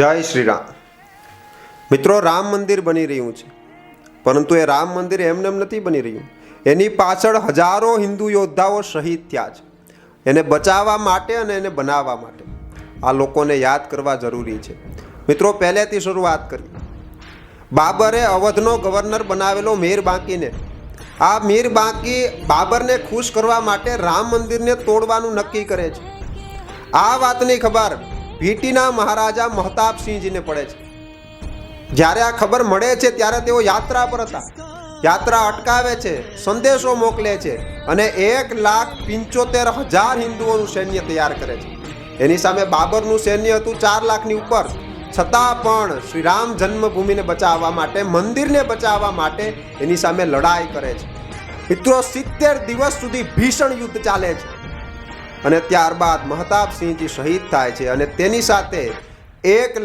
જય શ્રી રામ. મિત્રો, રામ મંદિર બની રહ્યું છે, પરંતુ એ રામ મંદિર એમને નથી બની રહ્યું. એની પાછળ હજારો હિન્દુ યોદ્ધાઓ શહીદ થયા છે. એને બચાવવા માટે અને એને બનાવવા માટે આ લોકોને યાદ કરવા જરૂરી છે. મિત્રો, પહેલેથી શરૂઆત કરી. બાબરે અવધનો ગવર્નર બનાવેલો મીર બાંકીને, આ મીર બાંકી બાબરને ખુશ કરવા માટે રામ મંદિરને તોડવાનું નક્કી કરે છે. આ વાતની ખબર ભીટીના મહારાજા મહતાબસિંહજીને પડે છે. જ્યારે આ ખબર મળે છે ત્યારે તેઓ યાત્રા પર હતા. યાત્રા અટકાવે છે, સંદેશો મોકલે છે અને 1,75,000 હિન્દુઓનું સૈન્ય તૈયાર કરે છે. એની સામે બાબરનું સૈન્ય હતું 4 લાખની ઉપર. છતાં પણ શ્રી રામ જન્મભૂમિને બચાવવા માટે, મંદિરને બચાવવા માટે એની સામે લડાઈ કરે છે. મિત્રો, 70 દિવસ સુધી ભીષણ યુદ્ધ ચાલે છે અને ત્યારબાદ મહતાબસિંહજી શહીદ થાય છે અને તેની સાથે 1,00,000